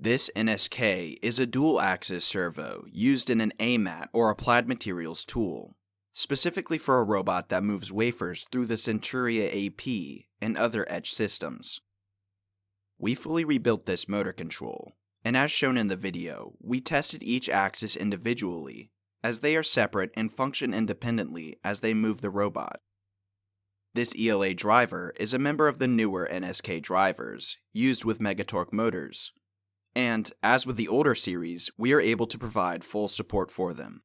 This NSK is a dual-axis servo used in an AMAT or applied materials tool, specifically for a robot that moves wafers through the Centura AP and other etch systems. We fully rebuilt this motor control, and as shown in the video, we tested each axis individually, as they are separate and function independently as they move the robot. This ELA driver is a member of the newer NSK drivers, used with Megatorque motors, and, as with the older series, we are able to provide full support for them.